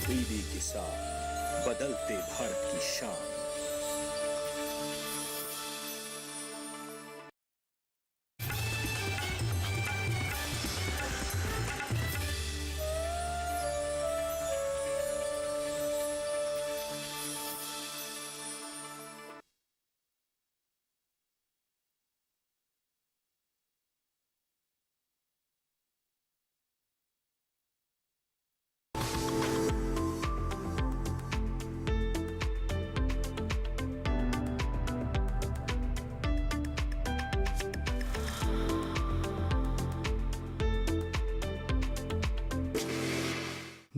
दीदी के साथ बदलते भारत की शान।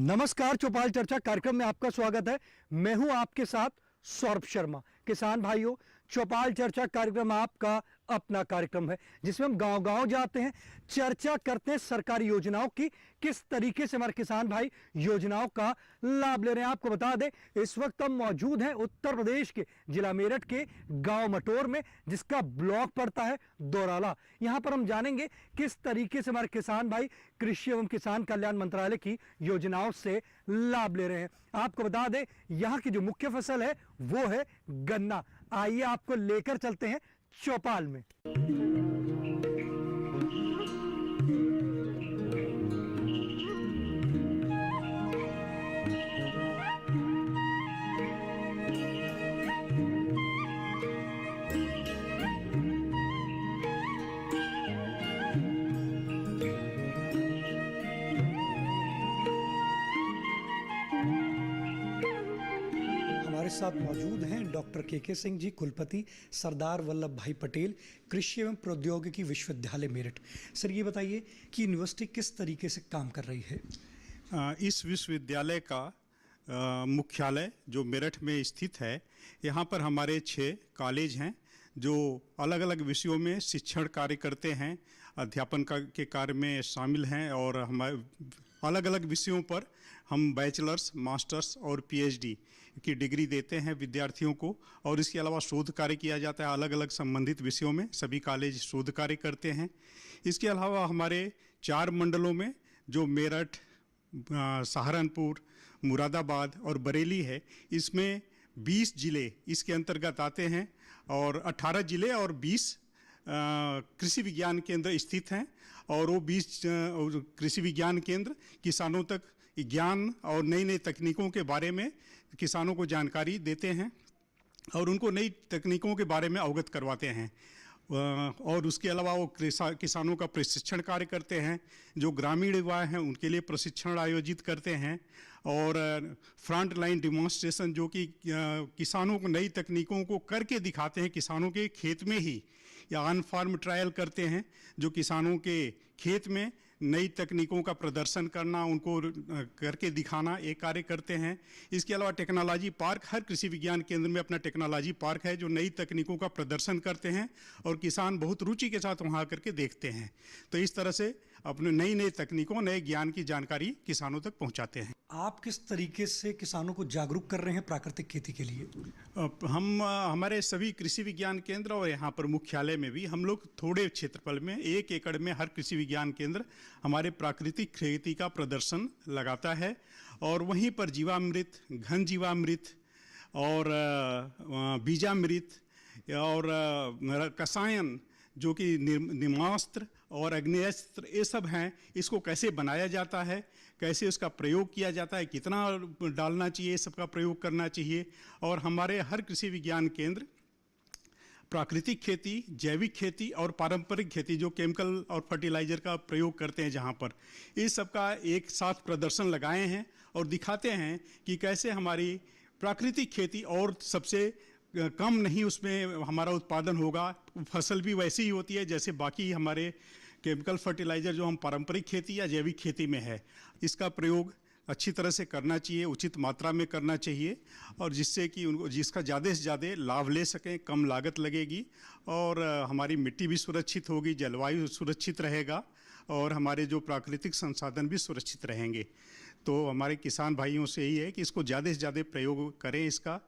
नमस्कार, चौपाल चर्चा कार्यक्रम में आपका स्वागत है। मैं हूं आपके साथ सौरभ शर्मा। किसान भाइयों, चौपाल चर्चा कार्यक्रम आपका अपना कार्यक्रम है जिसमें हम गांव-गांव जाते हैं, चर्चा करते हैं सरकारी योजनाओं की, किस तरीके से हमारे किसान भाई योजनाओं का लाभ ले रहे हैं। आपको बता दें, इस वक्त हम मौजूद हैं उत्तर प्रदेश के जिला मेरठ के गांव मटोर में, जिसका ब्लॉक पड़ता है दौराला। यहां पर हम जानेंगे किस तरीके से हमारे किसान भाई कृषि एवं किसान कल्याण मंत्रालय की योजनाओं से लाभ ले रहे हैं। आपको बता दें, यहाँ की जो मुख्य फसल है वो है गन्ना। आइए आपको लेकर चलते हैं चौपाल में। हमारे साथ मौजूद हैं डॉक्टर के सिंह जी, कुलपति सरदार वल्लभ भाई पटेल कृषि एवं प्रौद्योगिकी विश्वविद्यालय मेरठ। सर, ये बताइए कि यूनिवर्सिटी किस तरीके से काम कर रही है? इस विश्वविद्यालय का मुख्यालय जो मेरठ में स्थित है, यहाँ पर हमारे 6 कॉलेज हैं जो अलग अलग विषयों में शिक्षण कार्य करते हैं, अध्यापन के कार्य में शामिल हैं और हमारे अलग अलग विषयों पर हम बैचलर्स, मास्टर्स और पीएचडी की डिग्री देते हैं विद्यार्थियों को। और इसके अलावा शोध कार्य किया जाता है अलग अलग संबंधित विषयों में, सभी कॉलेज शोध कार्य करते हैं। इसके अलावा हमारे 4 मंडलों में जो मेरठ, सहारनपुर, मुरादाबाद और बरेली है, इसमें 20 जिले इसके अंतर्गत आते हैं और 18 जिले और 20 कृषि विज्ञान केंद्र स्थित हैं। और वो 20 कृषि विज्ञान केंद्र किसानों तक ज्ञान और नई नई तकनीकों के बारे में किसानों को जानकारी देते हैं और उनको नई तकनीकों के बारे में अवगत करवाते हैं। और उसके अलावा वो किसानों का प्रशिक्षण कार्य करते हैं। जो ग्रामीण युवा हैं उनके लिए प्रशिक्षण आयोजित करते हैं और फ्रंट लाइन डिमॉन्स्ट्रेशन, जो कि किसानों को नई तकनीकों को करके दिखाते हैं, किसानों के खेत में ही, या ऑन फार्म ट्रायल करते हैं, जो किसानों के खेत में नई तकनीकों का प्रदर्शन करना, उनको करके दिखाना, एक कार्य करते हैं। इसके अलावा टेक्नोलॉजी पार्क, हर कृषि विज्ञान केंद्र में अपना टेक्नोलॉजी पार्क है जो नई तकनीकों का प्रदर्शन करते हैं और किसान बहुत रुचि के साथ वहाँ करके देखते हैं। तो इस तरह से अपने नई नई तकनीकों, नए ज्ञान की जानकारी किसानों तक पहुँचाते हैं। आप किस तरीके से किसानों को जागरूक कर रहे हैं प्राकृतिक खेती के लिए? हम हमारे सभी कृषि विज्ञान केंद्र और यहाँ पर मुख्यालय में भी हम लोग थोड़े क्षेत्रफल में 1 एकड़ में हर कृषि विज्ञान केंद्र हमारे प्राकृतिक खेती का प्रदर्शन लगाता है। और वहीं पर जीवामृत, घन जीवामृत और बीजामृत और रसायन, जो कि निर्मास्त्र और अग्नेयास्त्र, ये सब हैं। इसको कैसे बनाया जाता है, कैसे उसका प्रयोग किया जाता है, कितना डालना चाहिए, सबका प्रयोग करना चाहिए। और हमारे हर कृषि विज्ञान केंद्र प्राकृतिक खेती, जैविक खेती और पारंपरिक खेती, जो केमिकल और फर्टिलाइज़र का प्रयोग करते हैं, जहाँ पर इस सब का एक साथ प्रदर्शन लगाए हैं और दिखाते हैं कि कैसे हमारी प्राकृतिक खेती और सबसे कम नहीं उसमें हमारा उत्पादन होगा, फसल भी वैसी ही होती है जैसे बाकी हमारे केमिकल फर्टिलाइज़र जो हम पारंपरिक खेती या जैविक खेती में है। इसका प्रयोग अच्छी तरह से करना चाहिए, उचित मात्रा में करना चाहिए, और जिससे कि उनको जिसका ज़्यादा से ज़्यादा लाभ ले सकें, कम लागत लगेगी और हमारी मिट्टी भी सुरक्षित होगी, जलवायु सुरक्षित रहेगा और हमारे जो प्राकृतिक संसाधन भी सुरक्षित रहेंगे। तो हमारे किसान भाइयों से यही है कि इसको ज़्यादा से ज़्यादा प्रयोग करें, इसका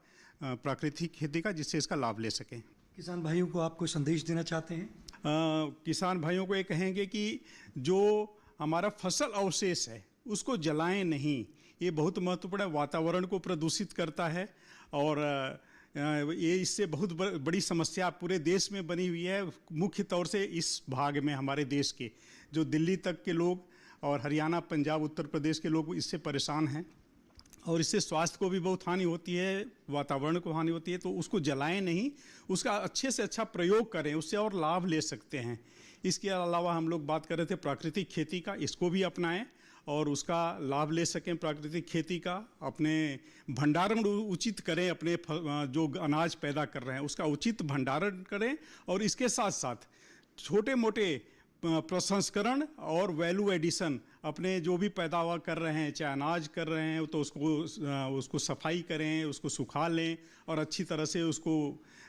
प्राकृतिक खेती का, जिससे इसका लाभ ले सकें। किसान भाइयों को आप कोई संदेश देना चाहते हैं? किसान भाइयों को ये कहेंगे कि जो हमारा फसल अवशेष है उसको जलाएं नहीं, ये बहुत महत्वपूर्ण है, वातावरण को प्रदूषित करता है और ये इससे बहुत बड़ी समस्या पूरे देश में बनी हुई है। मुख्य तौर से इस भाग में हमारे देश के जो दिल्ली तक के लोग और हरियाणा, पंजाब, उत्तर प्रदेश के लोग इससे परेशान हैं और इससे स्वास्थ्य को भी बहुत हानि होती है, वातावरण को हानि होती है। तो उसको जलाएं नहीं, उसका अच्छे से अच्छा प्रयोग करें, उससे और लाभ ले सकते हैं। इसके अलावा हम लोग बात कर रहे थे प्राकृतिक खेती का, इसको भी अपनाएं और उसका लाभ ले सकें। प्राकृतिक खेती का अपने भंडारण उचित करें, अपने जो अनाज पैदा कर रहे हैं उसका उचित भंडारण करें और इसके साथ साथ छोटे मोटे प्रसंस्करण और वैल्यू एडिशन अपने जो भी पैदावार कर रहे हैं, चाहे अनाज कर रहे हैं तो उसको सफाई करें, उसको सुखा लें और अच्छी तरह से उसको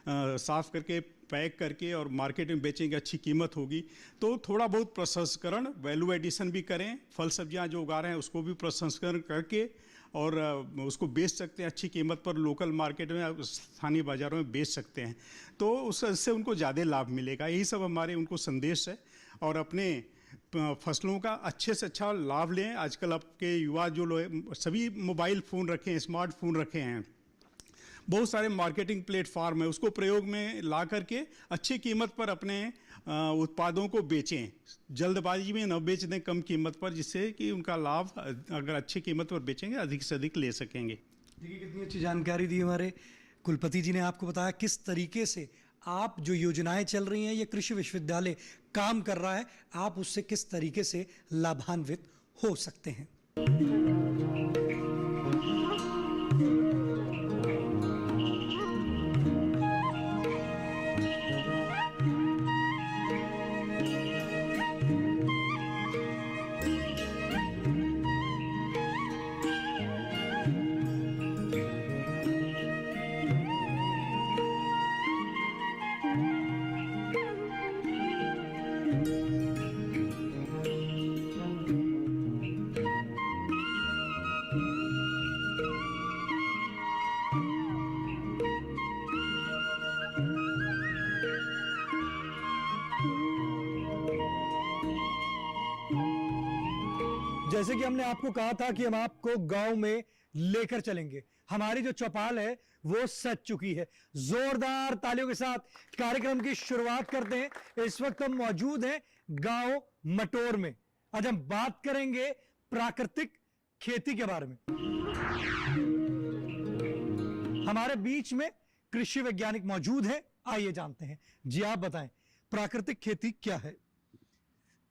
साफ़ करके पैक करके और मार्केट में बेचेंगे, अच्छी कीमत होगी। तो थोड़ा बहुत प्रसंस्करण, वैल्यू एडिशन भी करें। फल सब्जियां जो उगा रहे हैं उसको भी प्रसंस्करण करके और उसको बेच सकते हैं अच्छी कीमत पर, लोकल मार्केट में, स्थानीय बाज़ारों में बेच सकते हैं। तो उससे उनको ज़्यादा लाभ मिलेगा। यही सब हमारे उनको संदेश है और अपने फसलों का अच्छे से अच्छा लाभ लें। आजकल आपके युवा जो लोग सभी मोबाइल फ़ोन रखे हैं, स्मार्टफोन रखे हैं, बहुत सारे मार्केटिंग प्लेटफार्म है, उसको प्रयोग में ला करके अच्छी कीमत पर अपने उत्पादों को बेचें। जल्दबाजी में न बेच दें कम कीमत पर, जिससे कि उनका लाभ अगर अच्छी कीमत पर बेचेंगे अधिक से अधिक ले सकेंगे। देखिए कितनी अच्छी जानकारी दी हमारे कुलपति जी ने। आपको बताया किस तरीके से आप जो योजनाएं चल रही हैं, ये कृषि विश्वविद्यालय काम कर रहा है, आप उससे किस तरीके से लाभान्वित हो सकते हैं। जैसे कि हमने आपको कहा था कि हम आपको गांव में लेकर चलेंगे, हमारी जो चौपाल है वो सज चुकी है। जोरदार तालियों के साथ कार्यक्रम की शुरुआत करते हैं। इस वक्त हम मौजूद हैं गांव मटोर में। आज हम बात करेंगे प्राकृतिक खेती के बारे में। हमारे बीच में कृषि वैज्ञानिक मौजूद हैं, आइए जानते हैं। जी आप बताएं, प्राकृतिक खेती क्या है?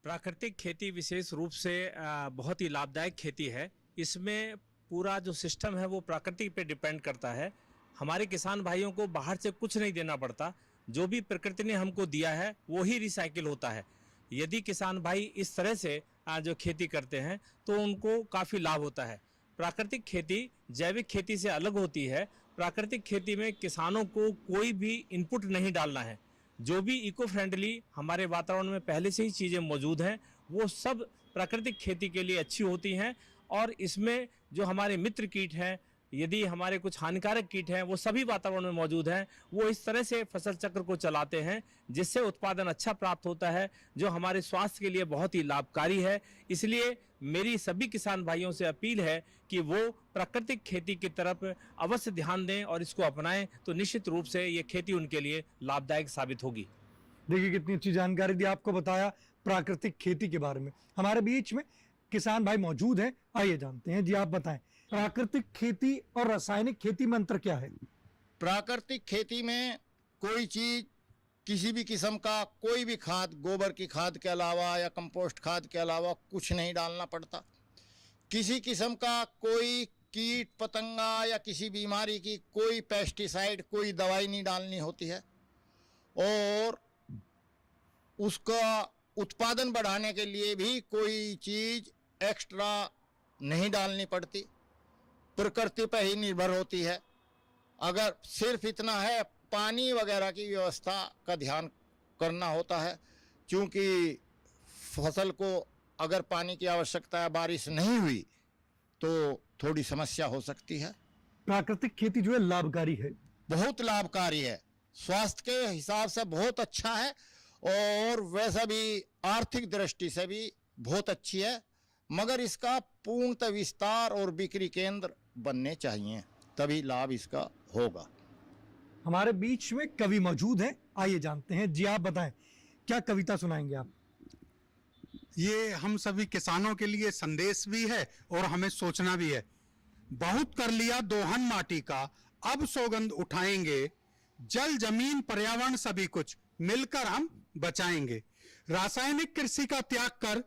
प्राकृतिक खेती विशेष रूप से बहुत ही लाभदायक खेती है। इसमें पूरा जो सिस्टम है वो प्राकृतिक पे डिपेंड करता है। हमारे किसान भाइयों को बाहर से कुछ नहीं देना पड़ता, जो भी प्रकृति ने हमको दिया है वो ही रिसाइकिल होता है। यदि किसान भाई इस तरह से जो खेती करते हैं तो उनको काफ़ी लाभ होता है। प्राकृतिक खेती जैविक खेती से अलग होती है। प्राकृतिक खेती में किसानों को कोई भी इनपुट नहीं डालना है। जो भी इको फ्रेंडली हमारे वातावरण में पहले से ही चीज़ें मौजूद हैं वो सब प्राकृतिक खेती के लिए अच्छी होती हैं। और इसमें जो हमारे मित्र कीट हैं, यदि हमारे कुछ हानिकारक कीट हैं, वो सभी वातावरण में मौजूद हैं। वो इस तरह से फसल चक्र को चलाते हैं जिससे उत्पादन अच्छा प्राप्त होता है, जो हमारे स्वास्थ्य के लिए बहुत ही लाभकारी है। इसलिए मेरी सभी किसान भाइयों से अपील है कि वो प्राकृतिक खेती की तरफ अवश्य ध्यान दें और इसको अपनाएं, तो निश्चित रूप से ये खेती उनके लिए लाभदायक साबित होगी। देखिए कितनी अच्छी जानकारी दी, आपको बताया प्राकृतिक खेती के बारे में। हमारे बीच में किसान भाई मौजूद हैं, आइए जानते हैं। जी आप बताएं, प्राकृतिक खेती और रासायनिक खेती में अंतर क्या है? प्राकृतिक खेती में कोई चीज, किसी भी किस्म का कोई भी खाद, गोबर की खाद के अलावा या कंपोस्ट खाद के अलावा कुछ नहीं डालना पड़ता। किसी किस्म का कोई कीट पतंगा या किसी बीमारी की कोई पेस्टिसाइड, कोई दवाई नहीं डालनी होती है। और उसका उत्पादन बढ़ाने के लिए भी कोई चीज एक्स्ट्रा नहीं डालनी पड़ती, प्रकृति पर ही निर्भर होती है। अगर सिर्फ इतना है, पानी वगैरह की व्यवस्था का ध्यान करना होता है, क्योंकि फसल को अगर पानी की आवश्यकता है, बारिश नहीं हुई तो थोड़ी समस्या हो सकती है। प्राकृतिक खेती जो है लाभकारी है, बहुत लाभकारी है, स्वास्थ्य के हिसाब से बहुत अच्छा है और वैसा भी आर्थिक दृष्टि से भी बहुत अच्छी है। मगर इसका पूर्णतः विस्तार और बिक्री केंद्र बनने चाहिए, तभी लाभ इसका होगा। हमारे बीच में कवि मौजूद हैं, आइए जानते हैं। जी आप बताएं, क्या कविता सुनाएंगे आप? ये हम सभी किसानों के लिए संदेश भी है और हमें सोचना भी है। बहुत कर लिया दोहन माटी का, अब सौगंध उठाएंगे, जल जमीन पर्यावरण सभी कुछ मिलकर हम बचाएंगे। रासायनिक कृषि का त्याग कर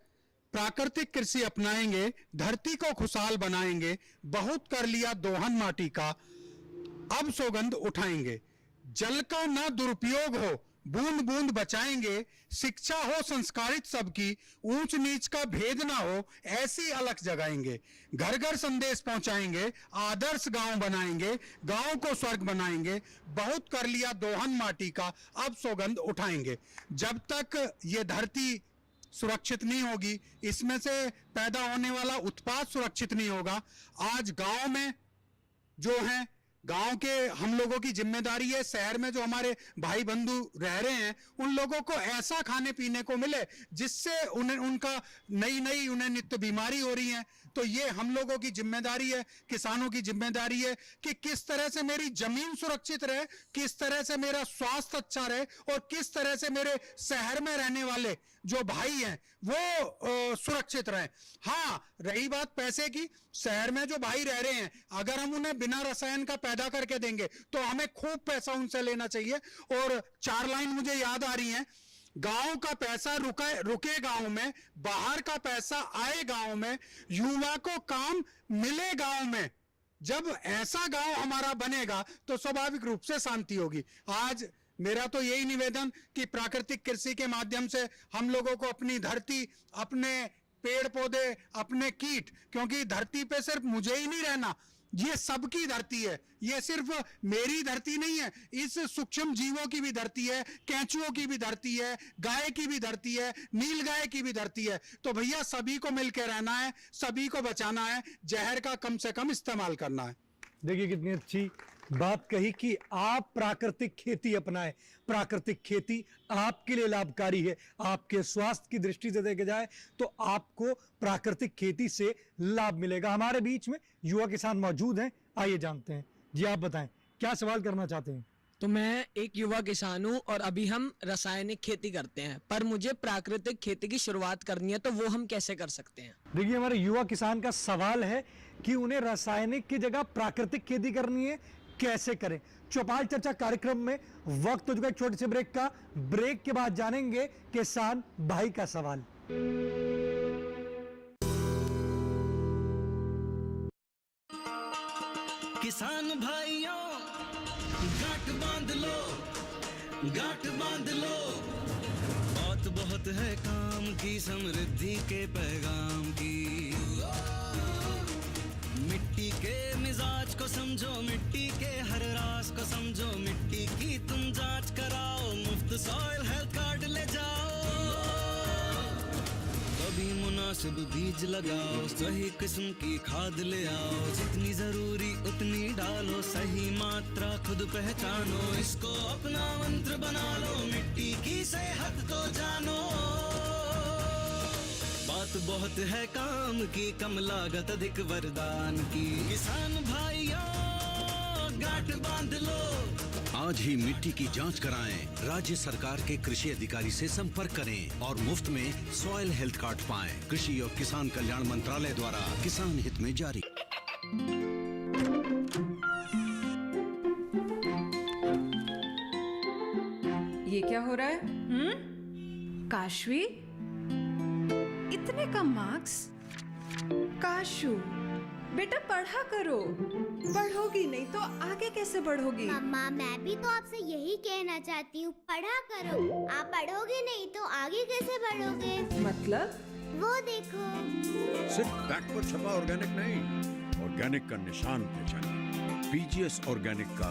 प्राकृतिक कृषि अपनाएंगे, धरती को खुशहाल बनाएंगे। बहुत कर लिया दोहन माटी का, अब सौगंध उठाएंगे। जल का ना दुरुपयोग हो, बूंद बूंद बचाएंगे। शिक्षा हो संस्कारित सबकी, ऊंच नीच का भेद ना हो, ऐसी अलख जगाएंगे। घर घर संदेश पहुंचाएंगे, आदर्श गांव बनाएंगे, गांव को स्वर्ग बनाएंगे। बहुत कर लिया दोहन माटी का, अब सौगंध उठाएंगे। जब तक ये धरती सुरक्षित नहीं होगी, इसमें से पैदा होने वाला उत्पाद सुरक्षित नहीं होगा। आज गांव में जो है, गांव के हम लोगों की जिम्मेदारी है, शहर में जो हमारे भाई बंधु रह रहे हैं उन लोगों को ऐसा खाने पीने को मिले जिससे उन्हें उनका नई उन्हें नित्य बीमारी हो रही है। तो ये हम लोगों की जिम्मेदारी है, किसानों की जिम्मेदारी है कि किस तरह से मेरी जमीन सुरक्षित रहे, किस तरह से मेरा स्वास्थ्य अच्छा रहे और किस तरह से मेरे शहर में रहने वाले जो भाई हैं वो सुरक्षित रहें। हाँ, रही बात पैसे की, शहर में जो भाई रह रहे हैं अगर हम उन्हें बिना रसायन का पैदा करके देंगे तो हमें खूब पैसा उनसे लेना चाहिए। और 4 लाइन मुझे याद आ रही हैं, गांव का पैसा रुके गांव में, बाहर का पैसा आए गांव में, युवा को काम मिले गांव में। जब ऐसा गांव हमारा बनेगा तो स्वाभाविक रूप से शांति होगी। आज मेरा तो यही निवेदन कि प्राकृतिक कृषि के माध्यम से हम लोगों को अपनी धरती, अपने पेड़ पौधे, अपने कीट, क्योंकि धरती पे सिर्फ मुझे ही नहीं रहना, ये सबकी धरती है, ये सिर्फ मेरी धरती नहीं है, इस सूक्ष्म जीवों की भी धरती है, कैंचुओं की भी धरती है, गाय की भी धरती है, नीलगाय की भी धरती है। तो भैया सभी को मिलकर रहना है, सभी को बचाना है, जहर का कम से कम इस्तेमाल करना है। देखिए कितनी अच्छी बात कही कि आप प्राकृतिक खेती अपनाएं। प्राकृतिक खेती आपके लिए लाभकारी है, आपके स्वास्थ्य की दृष्टि से देखे जाए तो आपको प्राकृतिक खेती से लाभ मिलेगा। हमारे बीच में युवा किसान मौजूद हैं, आइए जानते हैं। जी आप बताएं, क्या सवाल करना चाहते हैं? तो मैं एक युवा किसान हूँ और अभी हम रासायनिक खेती करते हैं, पर मुझे प्राकृतिक खेती की शुरुआत करनी है, तो वो हम कैसे कर सकते हैं? देखिए हमारे युवा किसान का सवाल है कि उन्हें रासायनिक की जगह प्राकृतिक खेती करनी है, कैसे करें। चौपाल चर्चा कार्यक्रम में वक्त हो चुका है छोटे से ब्रेक का। ब्रेक के बाद जानेंगे किसान भाई का सवाल। किसान भाइयों गांठ बांध लो, गांठ बांध लो, बात बहुत है काम की, समृद्धि के पैगाम की। मिट्टी के मिजाज को समझो, मिट्टी के हर राज को समझो, मिट्टी की तुम जांच कराओ, मुफ्त सॉइल हेल्थ कार्ड ले जाओ। कभी मुनासिब बीज लगाओ, सही किस्म की खाद ले आओ, जितनी जरूरी उतनी डालो, सही मात्रा खुद पहचानो, इसको अपना मंत्र बना लो, मिट्टी की सेहत को जानो। बात बहुत है काम की, कम लागत अधिक वरदान की। किसान भाइयों गांठ बांध लो, आज ही मिट्टी की जांच कराएं। राज्य सरकार के कृषि अधिकारी से संपर्क करें और मुफ्त में सॉइल हेल्थ कार्ड पाएं। कृषि और किसान कल्याण मंत्रालय द्वारा किसान हित में जारी। ये क्या हो रहा है? काशवी, इतने कम मार्क्स? काशू बेटा पढ़ा करो, पढ़ोगी नहीं तो आगे कैसे बढ़ोगी? मम्मा मैं भी तो आपसे यही कहना चाहती हूँ, पढ़ा करो। आप पढ़ोगे नहीं तो आगे कैसे बढ़ोगे? मतलब? वो देखो, सिर्फ बैक पर छपा ऑर्गेनिक नहीं, ऑर्गेनिक का निशान पहचानिए। पीजीएस ऑर्गेनिक का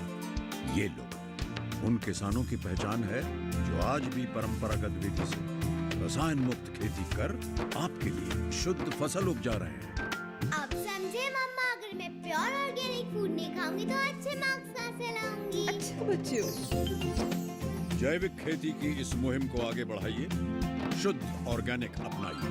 ये लोग उन किसानों की पहचान है जो आज भी परंपरागत विधि से रसायन मुक्त खेती कर आपके लिए शुद्ध फसल उपजा रहे हैं। अब समझे मम्मा, अगर मैं प्योर ऑर्गेनिक फूड नहीं खाऊंगी तो अच्छे मार्क्स कहाँ से लाऊंगी? अच्छा बच्चों, जैविक खेती की इस मुहिम को आगे बढ़ाइए, शुद्ध ऑर्गेनिक अपनाइए।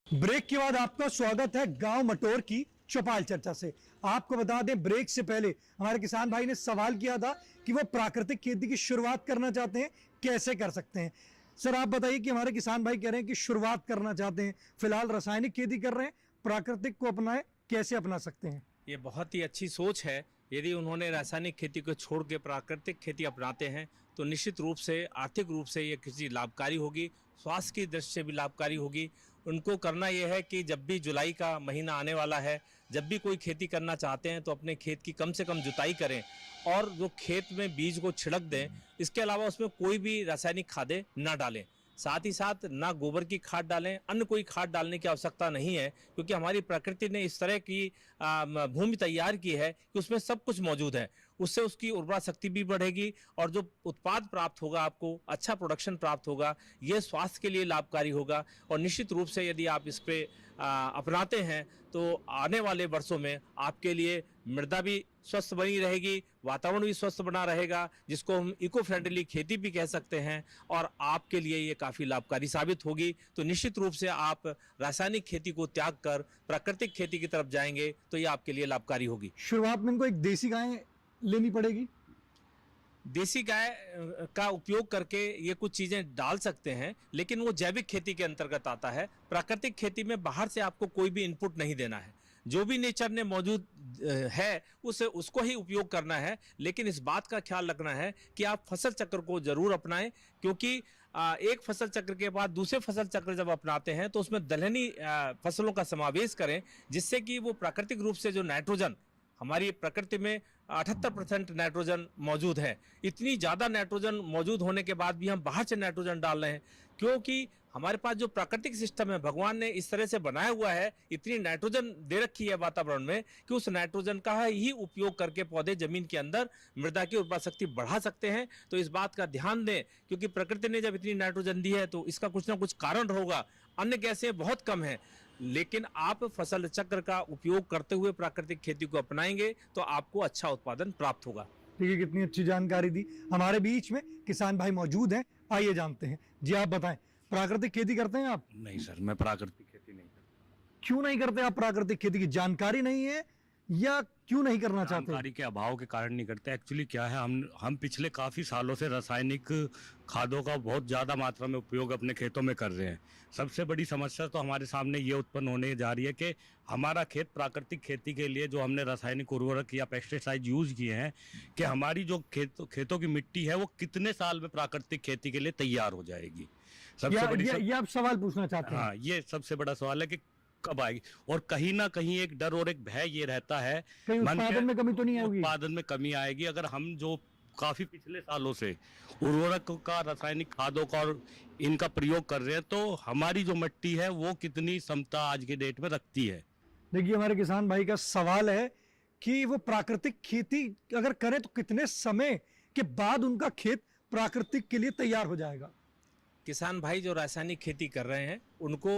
ब्रेक के बाद आपका स्वागत है गांव मटोर की चौपाल चर्चा से। आपको बता दें, ब्रेक से पहले हमारे किसान भाई ने सवाल किया था कि वो प्राकृतिक खेती की शुरुआत करना चाहते हैं, कैसे कर सकते हैं। सर आप बताइए कि हमारे किसान भाई कह रहे हैं कि शुरुआत करना चाहते हैं, फिलहाल रासायनिक खेती कर रहे हैं, प्राकृतिक को अपनाएं, कैसे अपना सकते हैं? ये बहुत ही अच्छी सोच है। यदि उन्होंने रासायनिक खेती को छोड़ के प्राकृतिक खेती अपनाते हैं तो निश्चित रूप से आर्थिक रूप से ये कृषि लाभकारी होगी, स्वास्थ्य की दृष्टि से भी लाभकारी होगी। उनको करना यह है कि जब भी जुलाई का महीना आने वाला है, जब भी कोई खेती करना चाहते हैं तो अपने खेत की कम से कम जुताई करें और जो खेत में बीज को छिड़क दें। इसके अलावा उसमें कोई भी रासायनिक खादें ना डालें, साथ ही साथ ना गोबर की खाद डालें, अन्य कोई खाद डालने की आवश्यकता नहीं है, क्योंकि हमारी प्रकृति ने इस तरह की भूमि तैयार की है कि उसमें सब कुछ मौजूद है। उससे उसकी उर्वरा शक्ति भी बढ़ेगी और जो उत्पाद प्राप्त होगा, आपको अच्छा प्रोडक्शन प्राप्त होगा, ये स्वास्थ्य के लिए लाभकारी होगा। और निश्चित रूप से यदि आप इस पे अपनाते हैं तो आने वाले वर्षों में आपके लिए मृदा भी स्वस्थ बनी रहेगी, वातावरण भी स्वस्थ बना रहेगा, जिसको हम इको फ्रेंडली खेती भी कह सकते हैं, और आपके लिए ये काफ़ी लाभकारी साबित होगी। तो निश्चित रूप से आप रासायनिक खेती को त्याग कर प्राकृतिक खेती की तरफ जाएंगे तो ये आपके लिए लाभकारी होगी। शुरुआत में इनको एक देसी गाय लेनी पड़ेगी। देसी गाय का उपयोग करके ये कुछ चीज़ें डाल सकते हैं, लेकिन वो जैविक खेती के अंतर्गत आता है। प्राकृतिक खेती में बाहर से आपको कोई भी इनपुट नहीं देना है, जो भी नेचर ने मौजूद है उसको ही उपयोग करना है। लेकिन इस बात का ख्याल रखना है कि आप फसल चक्र को जरूर अपनाएं, क्योंकि एक फसल चक्र के बाद दूसरे फसल चक्र जब अपनाते हैं तो उसमें दलहनी फसलों का समावेश करें, जिससे कि वो प्राकृतिक रूप से जो नाइट्रोजन, हमारी प्रकृति में 78% नाइट्रोजन मौजूद है। इतनी ज़्यादा नाइट्रोजन मौजूद होने के बाद भी हम बाहर से नाइट्रोजन डाल रहे हैं, क्योंकि हमारे पास जो प्राकृतिक सिस्टम है, भगवान ने इस तरह से बनाया हुआ है, इतनी नाइट्रोजन दे रखी है वातावरण में कि उस नाइट्रोजन का ही उपयोग करके पौधे जमीन के अंदर मृदा की उर्वरा शक्ति बढ़ा सकते हैं। तो इस बात का ध्यान दें, क्योंकि प्रकृति ने जब इतनी नाइट्रोजन दी है तो इसका कुछ ना कुछ कारण होगा। अन्य गैसें बहुत कम है, लेकिन आप फसल चक्र का उपयोग करते हुए प्राकृतिक खेती को अपनाएंगे तो आपको अच्छा उत्पादन प्राप्त होगा। देखिए कितनी अच्छी जानकारी दी। हमारे बीच में किसान भाई मौजूद हैं, आइए जानते हैं। जी आप बताएं, प्राकृतिक खेती करते हैं आप? नहीं सर, मैं प्राकृतिक खेती नहीं करता। क्यों नहीं करते आप प्राकृतिक खेती की? जानकारी नहीं है या क्यों नहीं करना चाहते? जानकारी के अभाव के कारण नहीं करते। एक्चुअली क्या है, हम पिछले काफ़ी सालों से रासायनिक खादों का बहुत ज़्यादा मात्रा में उपयोग अपने खेतों में कर रहे हैं। सबसे बड़ी समस्या तो हमारे सामने ये उत्पन्न होने जा रही है कि हमारा खेत प्राकृतिक खेती के लिए जो हमने रासायनिक उर्वरक या पेस्टिसाइड यूज़ किए हैं, कि हमारी जो खेतों की मिट्टी है वो कितने साल में प्राकृतिक खेती के लिए तैयार हो जाएगी। ये आप सवाल पूछना चाहते हैं? हाँ, ये सबसे बड़ा सवाल है कि कब आएगी। और कहीं ना कहीं एक डर और एक भय ये रहता है, उत्पादन में कमी तो नहीं आएगी? उत्पादन में कमी आएगी अगर हम जो काफी पिछले सालों से उर्वरक का, रासायनिक खादों का और इनका प्रयोग कर रहे हैं, तो हमारी जो मिट्टी है वो कितनी क्षमता आज के डेट में रखती है। देखिए हमारे किसान भाई का सवाल है कि वो प्राकृतिक खेती अगर करें तो कितने समय के बाद उनका खेत प्राकृतिक के लिए तैयार हो जाएगा? किसान भाई जो रासायनिक खेती कर रहे हैं उनको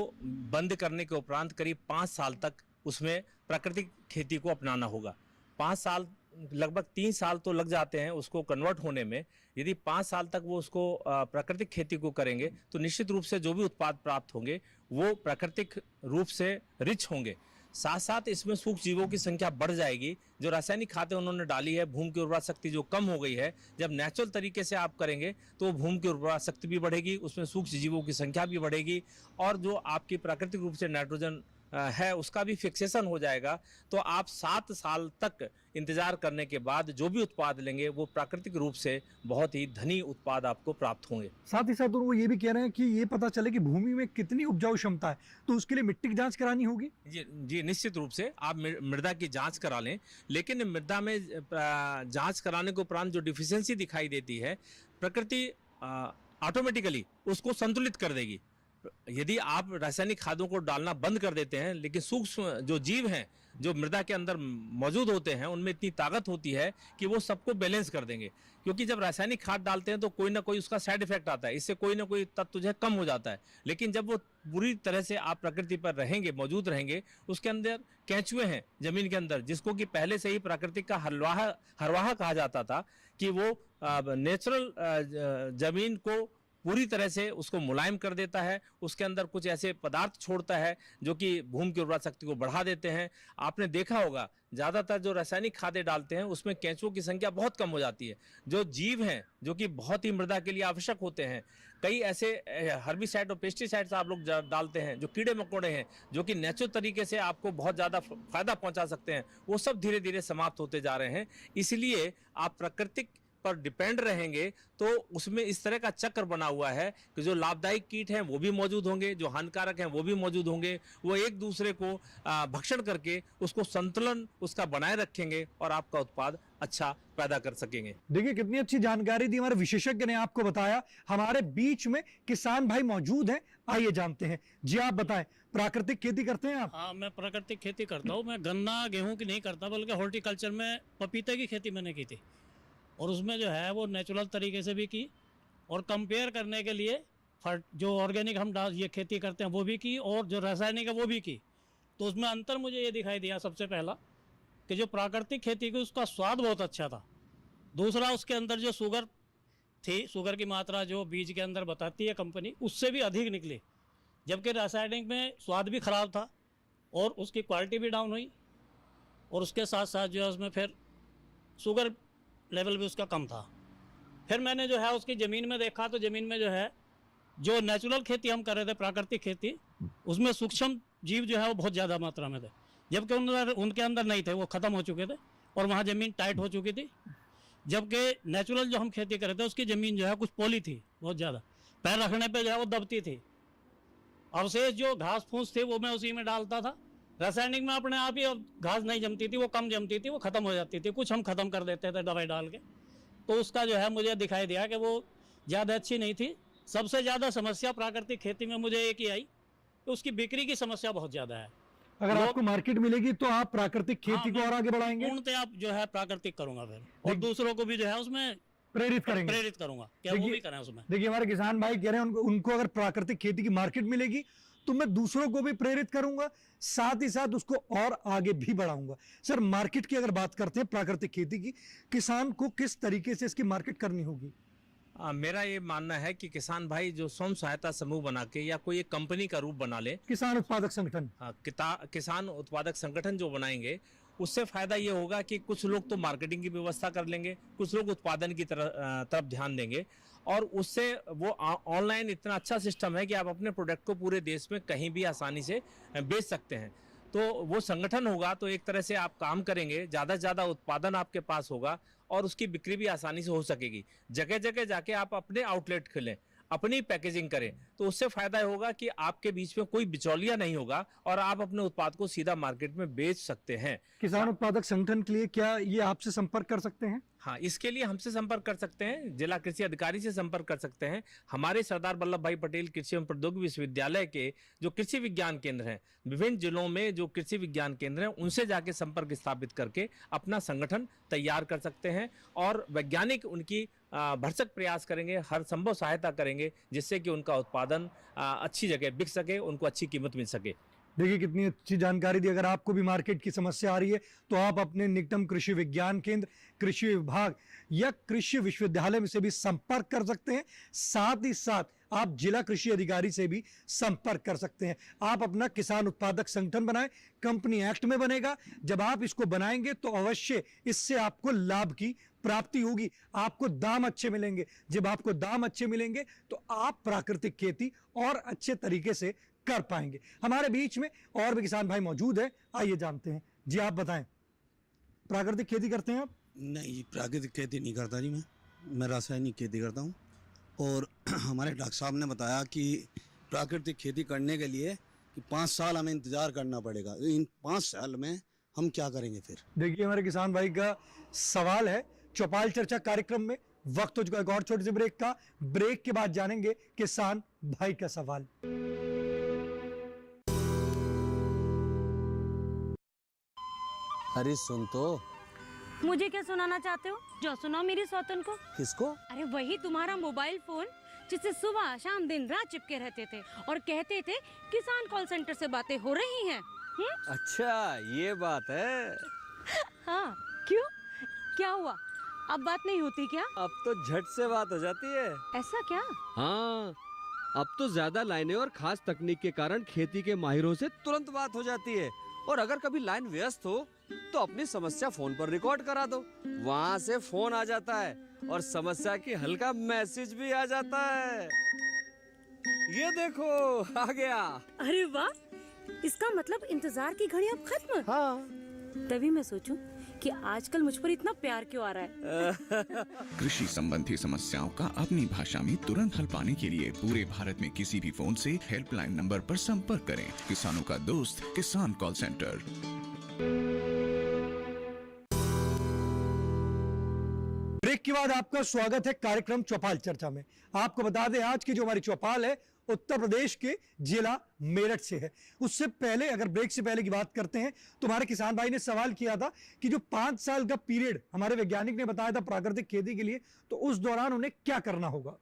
बंद करने के उपरांत करीब 5 साल तक उसमें प्राकृतिक खेती को अपनाना होगा। 5 साल, लगभग 3 साल तो लग जाते हैं उसको कन्वर्ट होने में। यदि 5 साल तक वो उसको प्राकृतिक खेती को करेंगे तो निश्चित रूप से जो भी उत्पाद प्राप्त होंगे वो प्राकृतिक रूप से रिच होंगे। साथ साथ इसमें सूक्ष्म जीवों की संख्या बढ़ जाएगी। जो रासायनिक खादें उन्होंने डाली है, भूमि की उर्वरा शक्ति जो कम हो गई है, जब नेचुरल तरीके से आप करेंगे तो भूमि की उर्वरा शक्ति भी बढ़ेगी, उसमें सूक्ष्म जीवों की संख्या भी बढ़ेगी, और जो आपकी प्राकृतिक रूप से नाइट्रोजन है उसका भी फिक्सेशन हो जाएगा। तो आप 7 साल तक इंतजार करने के बाद जो भी उत्पाद लेंगे वो प्राकृतिक रूप से बहुत ही धनी उत्पाद आपको प्राप्त होंगे। साथ ही साथ वो ये भी कह रहे हैं कि ये पता चले कि भूमि में कितनी उपजाऊ क्षमता है, तो उसके लिए मिट्टी की जांच करानी होगी। जी निश्चित रूप से आप मृदा की जांच करा लें, लेकिन मृदा में जांच कराने के उपरांत जो डिफिशियंसी दिखाई देती है, प्रकृति ऑटोमेटिकली उसको संतुलित कर देगी। यदि आप रासायनिक खादों को डालना बंद कर देते हैं, लेकिन सूक्ष्म जो जीव हैं जो मृदा के अंदर मौजूद होते हैं उनमें इतनी ताकत होती है कि वो सबको बैलेंस कर देंगे। क्योंकि जब रासायनिक खाद डालते हैं तो कोई ना कोई उसका साइड इफेक्ट आता है, इससे कोई ना कोई तत्व जो है कम हो जाता है। लेकिन जब वो पूरी तरह से आप प्रकृति पर रहेंगे, मौजूद रहेंगे, उसके अंदर केंचुए हैं जमीन के अंदर, जिसको कि पहले से ही प्राकृतिक का हरवाहा कहा जाता था, कि वो नेचुरल जमीन को पूरी तरह से उसको मुलायम कर देता है। उसके अंदर कुछ ऐसे पदार्थ छोड़ता है जो कि भूमि की उर्वरा शक्ति को बढ़ा देते हैं। आपने देखा होगा ज्यादातर जो रासायनिक खादें डालते हैं उसमें केंचुओं की संख्या बहुत कम हो जाती है। जो जीव हैं जो कि बहुत ही मृदा के लिए आवश्यक होते हैं, कई ऐसे हर्बिसाइड और पेस्टिसाइड्स आप लोग डालते हैं जो कीड़े मकोड़े हैं जो कि नेचुरल तरीके से आपको बहुत ज़्यादा फायदा पहुंचा सकते हैं, वो सब धीरे धीरे समाप्त होते जा रहे हैं। इसलिए आप प्राकृतिक पर डिपेंड रहेंगे तो उसमें इस तरह का चक्र बना हुआ है कि जो लाभदायक कीट हैं वो भी मौजूद होंगे, जो हानिकारक हैं वो भी मौजूद होंगे। वो एक दूसरे को भक्षण करके उसको संतुलन उसका बनाए रखेंगे और आपका उत्पाद अच्छा पैदा कर सकेंगे। देखिए कितनी अच्छी जानकारी दी हमारे विशेषज्ञ ने आपको बताया। हमारे बीच में किसान भाई मौजूद हैं, आइए जानते हैं। जी आप बताएं, प्राकृतिक खेती करते हैं आप? हाँ, मैं प्राकृतिक खेती करता हूँ। मैं गन्ना गेहूं की नहीं करता, बल्कि हॉर्टिकल्चर में पपीते की खेती मैंने की थी, और उसमें जो है वो नेचुरल तरीके से भी की, और कंपेयर करने के लिए जो ऑर्गेनिक हम ये खेती करते हैं वो भी की, और जो रासायनिक है वो भी की। तो उसमें अंतर मुझे ये दिखाई दिया सबसे पहला कि जो प्राकृतिक खेती की उसका स्वाद बहुत अच्छा था। दूसरा, उसके अंदर जो शुगर थी, शुगर की मात्रा जो बीज के अंदर बताती है कंपनी, उससे भी अधिक निकली। जबकि रासायनिक में स्वाद भी ख़राब था और उसकी क्वालिटी भी डाउन हुई, और उसके साथ साथ जो है उसमें फिर शुगर लेवल भी उसका कम था। फिर मैंने जो है उसकी ज़मीन में देखा, तो ज़मीन में जो है जो नेचुरल खेती हम कर रहे थे, प्राकृतिक खेती, उसमें सूक्ष्म जीव जो है वो बहुत ज़्यादा मात्रा में थे, जबकि उनके अंदर नहीं थे, वो ख़त्म हो चुके थे और वहाँ ज़मीन टाइट हो चुकी थी। जबकि नेचुरल जो हम खेती कर रहे थे उसकी ज़मीन जो है कुछ पोली थी, बहुत ज़्यादा, पैर रखने पे जो है वो दबती थी। अवशेष जो घास फूस थे वो मैं उसी में डालता था। रासायनिक में अपने आप ही घास नहीं जमती थी, वो कम जमती थी, वो ख़त्म हो जाती थी, कुछ हम ख़त्म कर देते थे दवाई डाल के। तो उसका जो है मुझे दिखाई दिया कि वो ज़्यादा अच्छी नहीं थी। सबसे ज़्यादा समस्या प्राकृतिक खेती में मुझे एक ही आई कि उसकी बिक्री की समस्या बहुत ज़्यादा है। अगर आपको मार्केट मिलेगी तो आप प्राकृतिक खेती को और आगे बढ़ाएंगे? पूर्णतः आप जो है प्राकृतिक करूंगा फिर, और दूसरों को भी जो है उसमें प्रेरित करेंगे, प्रेरित करूंगा क्या वो भी करें उसमें। देखिए हमारे किसान भाई कह रहे हैं उनको अगर प्राकृतिक खेती की मार्केट मिलेगी तो मैं दूसरों को भी प्रेरित करूंगा, साथ ही साथ उसको और आगे भी बढ़ाऊंगा। सर, मार्केट की अगर बात करते हैं प्राकृतिक खेती की, किसान को किस तरीके से इसकी मार्केट करनी होगी? मेरा ये मानना है कि किसान भाई जो स्वयं सहायता समूह बना के या कोई एक कंपनी का रूप बना ले, किसान उत्पादक संगठन, किसान उत्पादक संगठन जो बनाएंगे, उससे फायदा ये होगा कि कुछ लोग तो मार्केटिंग की व्यवस्था कर लेंगे, कुछ लोग उत्पादन की तरफ ध्यान देंगे, और उससे वो ऑनलाइन इतना अच्छा सिस्टम है कि आप अपने प्रोडक्ट को पूरे देश में कहीं भी आसानी से बेच सकते हैं। तो वो संगठन होगा तो एक तरह से आप काम करेंगे, ज़्यादा से ज़्यादा उत्पादन आपके पास होगा और उसकी बिक्री भी आसानी से हो सकेगी। जगह जगह जाके आप अपने आउटलेट खोलें, अपनी पैकेजिंग करें, तो उससे फायदा होगा कि आपके बीच में कोई बिचौलिया नहीं होगा और आप अपने उत्पाद को सीधा मार्केट में बेच सकते हैं। किसान उत्पादक संगठन के लिए क्या ये आपसे संपर्क कर सकते हैं? हाँ, इसके लिए हमसे संपर्क कर सकते हैं, जिला कृषि अधिकारी से संपर्क कर सकते हैं। हमारे सरदार वल्लभ भाई पटेल कृषि एवं प्रौद्योगिकी विश्वविद्यालय के जो कृषि विज्ञान केंद्र हैं, विभिन्न जिलों में जो कृषि विज्ञान केंद्र हैं, उनसे जाके संपर्क स्थापित करके अपना संगठन तैयार कर सकते हैं और वैज्ञानिक उनकी भरसक प्रयास करेंगे, हर संभव सहायता करेंगे, जिससे कि उनका उत्पादन अच्छी जगह बिक सके, उनको अच्छी कीमत मिल सके। देखिए कितनी अच्छी जानकारी दी। अगर आपको भी मार्केट की समस्या आ रही है तो आप अपने निकटतम कृषि विज्ञान केंद्र, कृषि विभाग या कृषि विश्वविद्यालय में से भी संपर्क कर सकते हैं। साथ ही साथ आप जिला कृषि अधिकारी से भी संपर्क कर सकते हैं। आप अपना किसान उत्पादक संगठन बनाएं, कंपनी एक्ट में बनेगा। जब आप इसको बनाएंगे तो अवश्य इससे आपको लाभ की प्राप्ति होगी, आपको दाम अच्छे मिलेंगे। जब आपको दाम अच्छे मिलेंगे तो आप प्राकृतिक खेती और अच्छे तरीके से कर पाएंगे। हमारे बीच में और भी किसान भाई मौजूद है, आइए जानते हैं। जी आप बताएं, प्राकृतिक खेती करते हैं आप? नहीं, प्राकृतिक खेती नहीं करता जी, मैं रासायनिक खेती करता हूँ। और हमारे डॉक्टर साहब ने बताया कि प्राकृतिक खेती करने के लिए कि 5 साल हमें इंतज़ार करना पड़ेगा। इन 5 साल में हम क्या करेंगे फिर? देखिए हमारे किसान भाई का सवाल है चौपाल चर्चा कार्यक्रम में। वक्त हो चुका है एक और छोटे से ब्रेक का। ब्रेक के बाद जानेंगे किसान भाई का सवाल। अरे सुन तो। मुझे क्या सुनाना चाहते हो? जो सुनाओ मेरी सौतन को। किसको? अरे वही तुम्हारा मोबाइल फोन जिससे सुबह शाम दिन रात चिपके रहते थे और कहते थे किसान कॉल सेंटर से बातें हो रही हैं। अच्छा ये बात है। हाँ, क्यों? क्या हुआ? अब बात नहीं होती क्या? अब तो झट से बात हो जाती है। ऐसा क्या? हाँ, अब तो ज्यादा लाइनें और खास तकनीक के कारण खेती के माहिरों से तुरंत बात हो जाती है। और अगर कभी लाइन व्यस्त हो तो अपनी समस्या फोन पर रिकॉर्ड करा दो, वहाँ से फोन आ जाता है और समस्या की हल का मैसेज भी आ जाता है। ये देखो आ गया। अरे वाह, इसका मतलब इंतजार की घड़ी अब खत्म। हाँ। तभी मैं सोचूं कि आजकल मुझ पर इतना प्यार क्यों आ रहा है। कृषि संबंधी समस्याओं का अपनी भाषा में तुरंत हल पाने के लिए पूरे भारत में किसी भी फोन से हेल्पलाइन नंबर पर संपर्क करें। किसानों का दोस्त किसान कॉल सेंटर। ब्रेक के बाद आपका स्वागत है कार्यक्रम चौपाल चर्चा में। आपको बता दें आज की जो हमारी चौपाल है उत्तर प्रदेश के जिला मेरठ से है। उससे पहले अगर ब्रेक से पहले की बात करते हैं तो हमारे किसान भाई ने सवाल किया था कि जो 5 साल का पीरियड हमारे वैज्ञानिक ने बताया था प्राकृतिक खेती के लिए, तो उस दौरान उन्हें क्या करना होगा।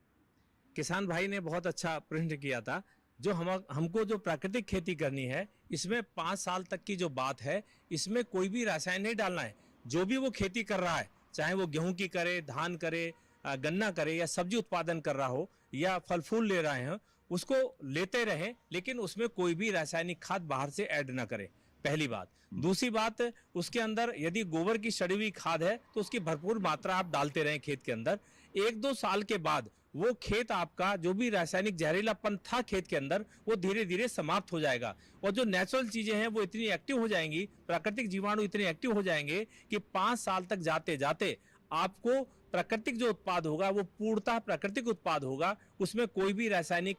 किसान भाई ने बहुत अच्छा प्रश्न किया था। जो हमको जो प्राकृतिक खेती करनी है इसमें 5 साल तक की जो बात है, इसमें कोई भी रसायन नहीं डालना है। जो भी वो खेती कर रहा है, चाहे वो गेहूं की करे, धान करे, गन्ना करे या सब्जी उत्पादन कर रहा हो या फल फूल ले रहे हैं, उसको लेते रहें, लेकिन उसमें कोई भी रासायनिक खाद बाहर से ऐड ना करें, पहली बात। दूसरी बात, उसके अंदर यदि गोबर की सड़ी हुई खाद है तो उसकी भरपूर मात्रा आप डालते रहें खेत के अंदर। 1-2 साल के बाद वो खेत आपका जो भी रासायनिक जहरीलापन था खेत के अंदर, वो धीरे धीरे समाप्त हो जाएगा और जो नेचुरल चीजें हैं वो इतनी एक्टिव हो जाएंगी, प्राकृतिक जीवाणु इतने एक्टिव हो जाएंगे कि 5 साल तक जाते जाते आपको प्राकृतिक जो उत्पाद होगा वो पूर्णतः प्राकृतिक उत्पाद होगा। उसमें कोई भी रासायनिक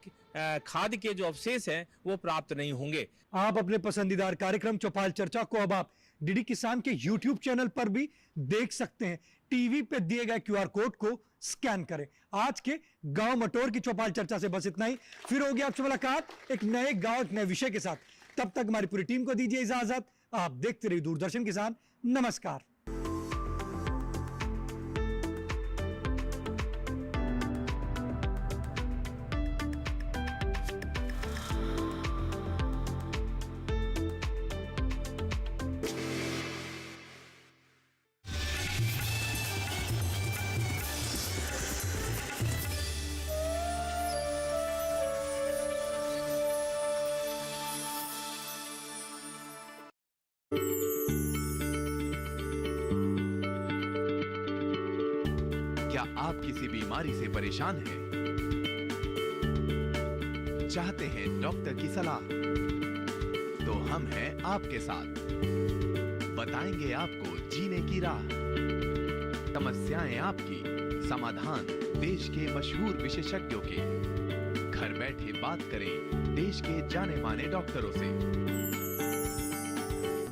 खाद के जो अवशेष हैं वो प्राप्त नहीं होंगे। आप अपने पसंदीदार कार्यक्रम चौपाल चर्चा को अब आप डीडी किसान के YouTube चैनल पर भी देख सकते हैं। टीवी पे दिए गए QR कोड को स्कैन करें। आज के गांव मटोर की चौपाल चर्चा से बस इतना ही। फिर होगी आपसे मुलाकात एक नए गांव, एक नए विषय के साथ। तब तक हमारी पूरी टीम को दीजिए इजाजत। आप देखते रहिए दूरदर्शन किसान। नमस्कार। क्या आप किसी बीमारी से परेशान हैं? चाहते हैं डॉक्टर की सलाह? तो हम हैं आपके साथ। बताएंगे आपको जीने की राह। समस्याएं आपकी, समाधान देश के मशहूर विशेषज्ञों के। घर बैठे बात करें देश के जाने माने डॉक्टरों से।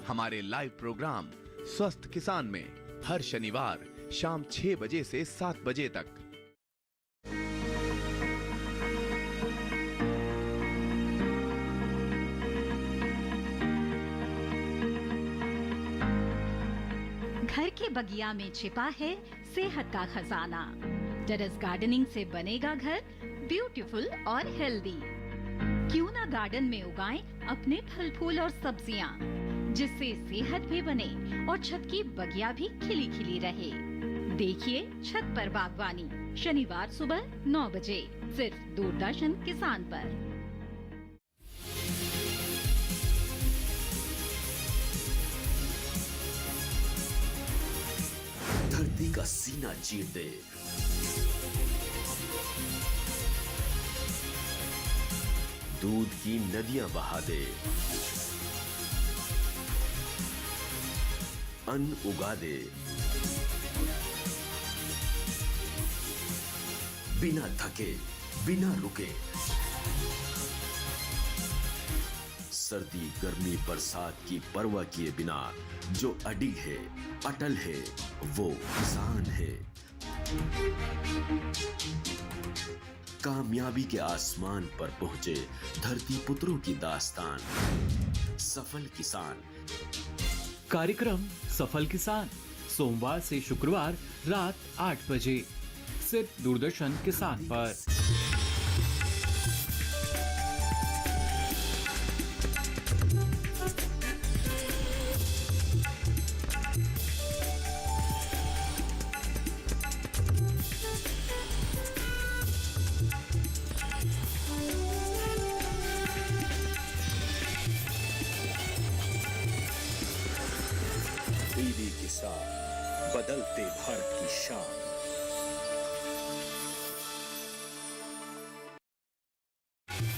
हमारे लाइव प्रोग्राम स्वस्थ किसान में हर शनिवार शाम 6 बजे से 7 बजे तक। घर के बगिया में छिपा है सेहत का खजाना। टेरेस गार्डनिंग से बनेगा घर ब्यूटीफुल और हेल्दी। क्यों ना गार्डन में उगाएं अपने फल फूल और सब्जियां, जिससे सेहत भी बने और छत की बगिया भी खिली खिली रहे। देखिए छत पर बागवानी, शनिवार सुबह 9 बजे सिर्फ दूरदर्शन किसान पर। धरती का सीना चीर दे, दूध की नदियां बहा दे, अन्न उगा दे, बिना थके बिना रुके। सर्दी गर्मी बरसात की परवाह किए बिना जो अडिग है, अटल है, वो किसान है। कामयाबी के आसमान पर पहुंचे धरती पुत्रों की दास्तान, सफल किसान। कार्यक्रम सफल किसान सोमवार से शुक्रवार रात 8 बजे सिर्फ दूरदर्शन किसान पर। बदलते भारत की शान।